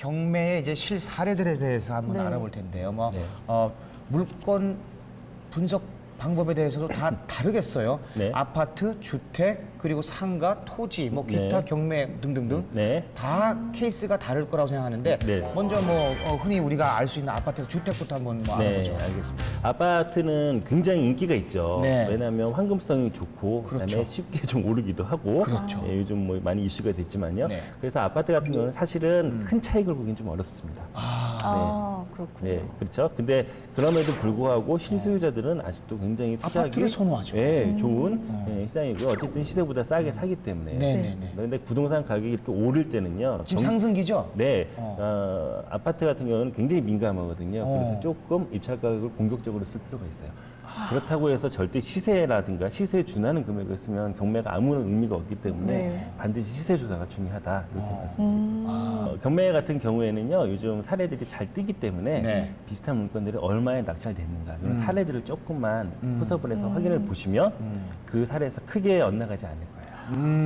경매의 이제 실 사례들에 대해서 한번 네. 알아볼 텐데요. 뭐 네. 물건 분석 방법에 대해서도 다 다르겠어요. 네. 아파트, 주택, 그리고 상가, 토지, 뭐 기타 네. 경매 등등등 네. 다 케이스가 다를 거라고 생각하는데 네. 먼저 뭐 흔히 우리가 알 수 있는 아파트, 주택부터 한번 뭐 네, 알아보죠. 알겠습니다. 아파트는 굉장히 인기가 있죠. 네. 왜냐하면 환금성이 좋고 그렇죠. 그다음에 쉽게 좀 오르기도 하고 그렇죠. 예, 요즘 뭐 많이 이슈가 됐지만요. 네. 그래서 아파트 같은 경우는 사실은 큰 차익을 보기는 좀 어렵습니다. 아, 그렇군요. 네, 그렇죠. 근데 그럼에도 불구하고 실소유자들은 아직도 굉장히 투자하기 아파트를 선호하죠. 네, 좋은 시장이고요. 어쨌든 시세보다 싸게 사기 때문에. 네네네. 그런데 부동산 가격이 이렇게 오를 때는요. 지금 상승기죠? 네, 어. 아파트 같은 경우는 굉장히 민감하거든요. 어. 그래서 조금 입찰 가격을 공격적으로 쓸 필요가 있어요. 그렇다고 해서 절대 시세라든가 시세에 준하는 금액을 쓰면 경매가 아무런 의미가 없기 때문에 네. 반드시 시세 조사가 중요하다 이렇게 말씀드립니다. 경매 같은 경우에는요, 요즘 사례들이 잘 뜨기 때문에 네. 비슷한 물건들이 얼마에 낙찰됐는가 이런 사례들을 조금만 포섭을 해서 확인을 보시면 그 사례에서 크게 엇나가지 않을 거예요.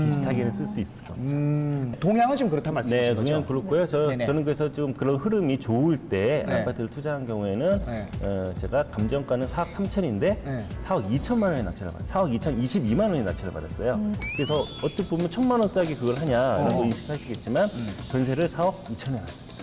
비슷하게는 쓸 수 있을 겁니다. 동향은 지금 그렇단 말씀이신 네, 거죠? 동양 그렇고요. 네네. 저는 그래서 좀 그런 흐름이 좋을 때 네. 아파트를 투자한 경우에는 네. 제가 감정가는 4억 3천인데 네. 4억 2천만 원에 낙찰을 받았어요. 4억 2천 22만 원에 낙찰을 받았어요. 그래서 어떻게 보면 1,000만 원 싸게 그걸 하냐라고 인식하시겠지만 전세를 4억 2천에 놨습니다.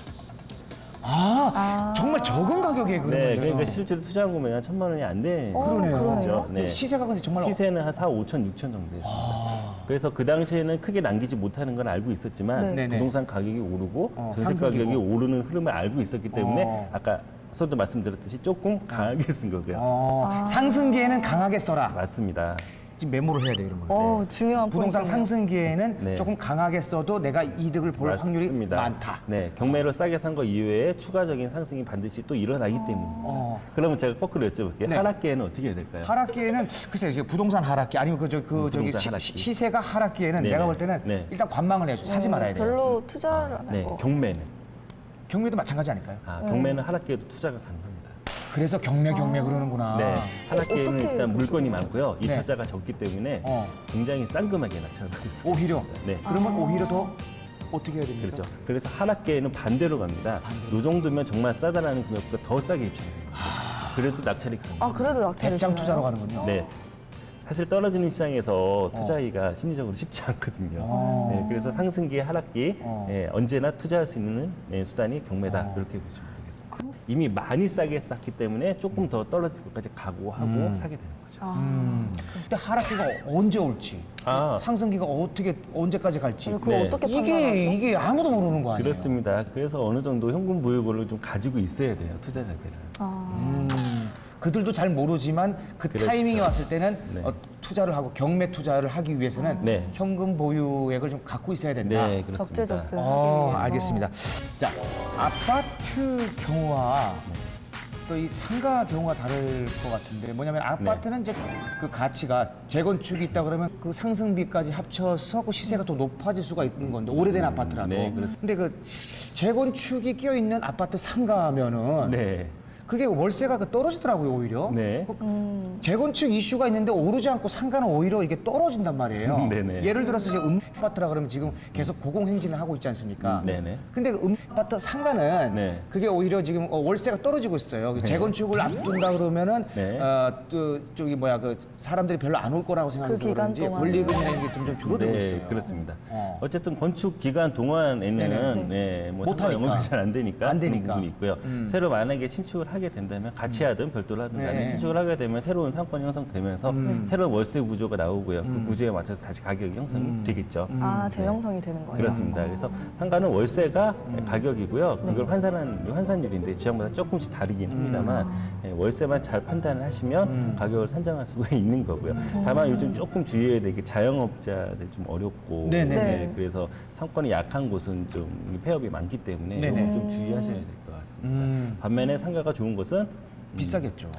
정말 적은 가격에 그런 네, 거네요. 그러니까 실제로 투자한 거면 한 1,000만 원이 안 되는 그러네요. 거죠. 네. 시세가 근데 정말 시세는 한 4억 5천, 6천 정도 됐습니다. 그래서 그 당시에는 크게 남기지 못하는 건 알고 있었지만 네. 부동산 가격이 오르고 전세 상승기고. 가격이 오르는 흐름을 알고 있었기 때문에 어. 아까서도 말씀드렸듯이 조금 강하게 쓴 거고요. 상승기에는 강하게 써라. 맞습니다. 지금 메모를 해야 돼요, 이런 거. 중요한 부동산 포인트네요. 상승기에는 네. 조금 강하게 써도 내가 이득을 볼 확률이 맞습니다. 많다. 네, 경매로 싸게 산 거 이외에 추가적인 상승이 반드시 또 일어나기 때문입니다. 그러면 제가 거꾸로 여쭤볼게요. 네. 하락기에는 어떻게 해야 될까요? 하락기에는 글쎄 이게 부동산 하락기 아니면 저기 부동산 하락기. 시세가 하락기에는 네. 내가 볼 때는 네. 일단 관망을 해야죠. 사지 말아야 돼요. 별로 투자를 안 네, 하고. 경매는 경매도 마찬가지 아닐까요? 경매는 하락기에도 투자가 가능합니다. 그래서 경매 그러는구나. 네, 하락기에는 어떻게 일단 물건이 많고요. 네. 입찰자가 적기 때문에 굉장히 싼금하게 낙찰받을 수 오히려 있습니다. 네. 그러면 오히려 더 어떻게 해야 됩니까? 그렇죠. 그래서 하락기에는 반대로 갑니다. 이 정도면 정말 싸다라는 금액보다 더 싸게 입찰해요. 그래도 낙찰이 가능합니다. 그래도 낙찰이 배짱 되나요? 투자로 가는군요. 네. 사실 떨어지는 시장에서 투자하기가 심리적으로 쉽지 않거든요. 네, 그래서 상승기, 하락기 언제나 투자할 수 있는 수단이 경매다 이렇게 보시면 되겠습니다. 이미 많이 싸게 쌌기 때문에 조금 더 떨어질 것까지 각오하고 사게 되는 거죠. 근데 하락기가 언제 올지, 아. 상승기가 어떻게 언제까지 갈지 그걸 네. 어떻게 판단하죠? 이게 아무도 모르는 거 아니에요? 그렇습니다. 그래서 어느 정도 현금 보유고를 좀 가지고 있어야 돼요, 투자자들은. 그들도 잘 모르지만 그 그렇죠. 타이밍이 왔을 때는 네. 투자를 하고 경매 투자를 하기 위해서는 네. 현금 보유액을 좀 갖고 있어야 된다. 네, 그렇습니다. 적재적소를 하기 위해서. 알겠습니다. 자, 아파트 경우와 또 이 상가 경우가 다를 것 같은데 뭐냐면 아파트는 이제 그 가치가 재건축이 있다 그러면 그 상승비까지 합쳐서 그 시세가 더 높아질 수가 있는 건데 오래된 아파트라도. 네, 그렇습니다. 근데 그 재건축이 끼어 있는 아파트 상가면은 네. 그게 월세가 떨어지더라고요 오히려. 네. 재건축 이슈가 있는데 오르지 않고 상가는 오히려 이게 떨어진단 말이에요. 네네. 예를 들어서 지금 아파트라 그러면 지금 계속 고공행진을 하고 있지 않습니까? 네네. 근데 그 아파트 상가는 네. 그게 오히려 지금 월세가 떨어지고 있어요. 재건축을 앞둔다 그러면은 네. 또 저기 뭐야 그 사람들이 별로 안 올 거라고 생각해서 그 기간 그런지 동안. 권리금이라는 게 좀 줄어들고 있어요. 그렇습니다. 어. 어쨌든 건축 기간 동안에는 네네. 뭐 못 상가 하니까. 영업이 잘 안 되니까 안 그런 되니까. 부분이 있고요. 새로 만약에 신축을 하게 된다면 같이 하든 별도로 하든 간에 네. 신축을 하게 되면 새로운 상권이 형성되면서 새로운 월세 구조가 나오고요. 그 구조에 맞춰서 다시 가격이 형성이 되겠죠. 재형성이 되는 거예요. 그렇습니다. 그래서 상가는 월세가 가격이고요. 그걸 환산한 환산율인데 지역마다 조금씩 다르긴 합니다만 월세만 잘 판단을 하시면 가격을 산정할 수가 있는 거고요. 다만 요즘 조금 주의해야 될 게 자영업자들 좀 어렵고 네네네. 네. 그래서 상권이 약한 곳은 좀 폐업이 많기 때문에 네네. 좀 주의하셔야 될 것 같습니다. 반면에 상가가 좋은 것은 비싸겠죠.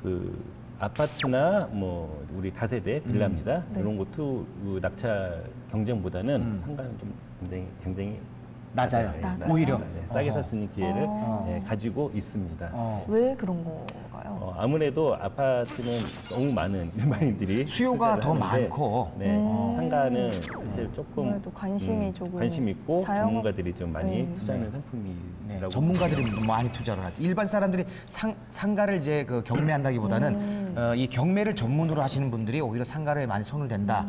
그 아파트나 뭐 우리 다세대 빌라입니다. 이런 것도 그 낙찰 경쟁보다는 상가는 좀 굉장히 낮아요. 낮아요. 오히려. 네, 싸게 살 수 있는 기회를 어. 예, 가지고 있습니다. 왜 그런 건가요? 아무래도 아파트는 너무 많은 일반인들이 수요가 투자를 더 하는데, 많고. 네, 상가는 사실 조금 아무래도 관심이 조금 관심 있고 자영업- 전문가들이 좀 많이 네. 투자하는 네, 상품이라고 전문가들이 많이 투자를 하죠. 일반 사람들이 상가를 이제 그 경매한다기보다는 이 경매를 전문으로 하시는 분들이 오히려 상가를 많이 손을 댄다.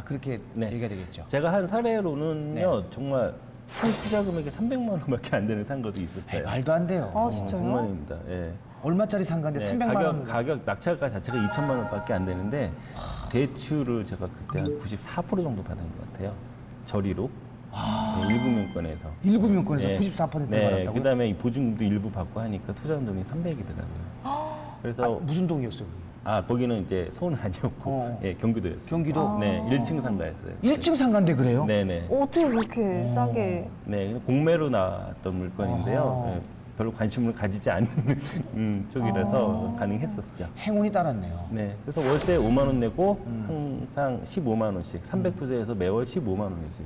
그렇게 네. 얘기가 되겠죠. 제가 한 사례로는요 네. 정말 총 투자 금액이 300만 원밖에 안 되는 상가도 있었어요. 말도 안 돼요. 아, 진짜요? 정말입니다. 예. 얼마짜리 상가인데 네, 300만 원. 가격 낙찰가 자체가 2천만 원밖에 안 되는데 대출을 제가 그때 한 94% 정도 받은 것 같아요. 저리로. 네, 일부 명권에서. 일구 명권에서 네. 94% 네, 받았다고요? 그다음에 이 보증금도 일부 받고 하니까 투자 돈이 300이더라고요. 그래서 무슨 동이었어요? 그게? 거기는 이제 서울은 아니었고 어. 예, 경기도였어요. 경기도? 네, 1층 상가였어요. 1층 상가인데 그래요? 네네. 어떻게 그렇게 싸게? 네, 공매로 나왔던 물건인데요. 아하. 예, 별로 관심을 가지지 않는 쪽이라서 가능했었죠. 행운이 따랐네요. 네, 그래서 월세 5만 원 내고 항상 15만 원씩 300 투자해서 매월 15만 원씩.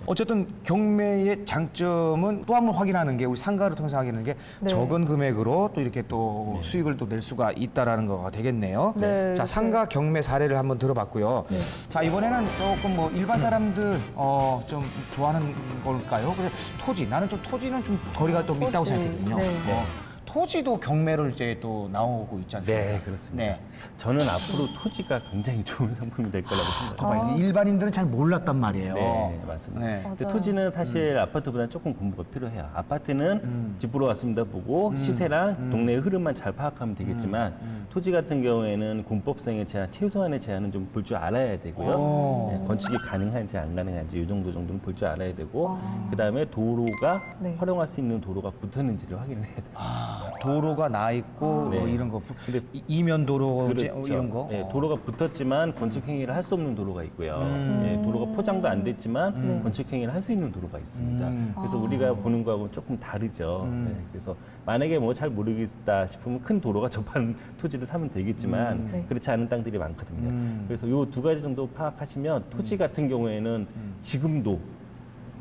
어쨌든 경매의 장점은 또 한 번 확인하는 게 우리 상가를 통해서 확인하는 게 네. 적은 금액으로 또 이렇게 또 수익을 또 낼 수가 있다라는 거가 되겠네요. 네, 자, 이렇게. 상가 경매 사례를 한번 들어봤고요. 자, 이번에는 조금 뭐 일반 사람들 좀 좋아하는 걸까요? 근데 토지, 나는 좀 토지는 좀 거리가 좀 있다고 토지. 생각했거든요. 네. 토지도 경매를 이제 또 나오고 있지 않습니까? 네, 그렇습니다. 네. 저는 앞으로 토지가 굉장히 좋은 상품이 될 거라고 생각합니다. 봐봐, 일반인들은 잘 몰랐단 말이에요. 네, 맞습니다. 네. 근데 맞아요. 토지는 사실 아파트보다는 조금 공부가 필요해요. 아파트는 집 보러 왔습니다 보고 시세랑 동네의 흐름만 잘 파악하면 되겠지만 토지 같은 경우에는 공법상의 제한, 최소한의 제한은 좀 볼 줄 알아야 되고요. 네, 건축이 가능한지 안 가능한지 이 정도는 볼 줄 알아야 되고 그다음에 도로가 네. 활용할 수 있는 도로가 붙었는지를 확인을 해야 돼요. 도로가 나 있고 네. 뭐 이런 거, 근데 이면 도로 그렇죠. 이런 거. 네, 도로가 붙었지만 건축 행위를 할 수 없는 도로가 있고요. 네, 도로가 포장도 안 됐지만 건축 행위를 할 수 있는 도로가 있습니다. 그래서 우리가 보는 거하고는 조금 다르죠. 네, 그래서 만약에 뭐 잘 모르겠다 싶으면 큰 도로가 접한 토지를 사면 되겠지만 네. 그렇지 않은 땅들이 많거든요. 그래서 요 두 가지 정도 파악하시면 토지 같은 경우에는 지금도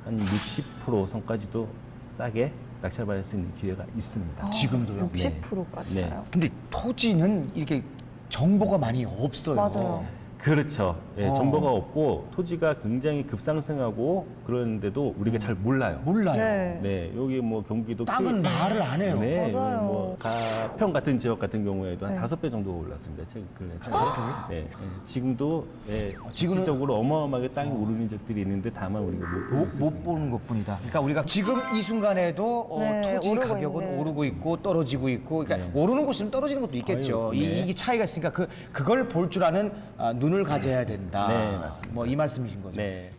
한 60% 선까지도 싸게 낙찰받을 수 있는 기회가 있습니다. 지금도요? 60%까지 네. 가요. 근데 토지는 이렇게 정보가 많이 없어요. 맞아요. 그렇죠. 예, 어. 정보가 없고 토지가 굉장히 급상승하고 그러는데도 우리가 잘 몰라요. 몰라요. 네. 네, 여기 뭐 경기도 땅은 말을 안 해요. 네, 여기 맞아요. 뭐 가평 같은 지역 같은 경우에도 한 네. 5배 정도 올랐습니다. 최근 근래에. 네, 지금도 지금은- 지금적으로 어마어마하게 땅이 오르는 적들이 있는데 다만 우리가 못 보고 있을 못 뿐이에요. 보는 것뿐이다. 그러니까 우리가 지금 이 순간에도 네, 토지 오르고 가격은 있네. 오르고 있고 떨어지고 있고, 그러니까 네. 오르는 곳이면 떨어지는 것도 있겠죠. 거의, 네. 이게 차이가 있으니까 그걸 볼 줄 아는 눈을 가져야 된다. 네, 맞습니다. 뭐 이 말씀이신 거죠. 네.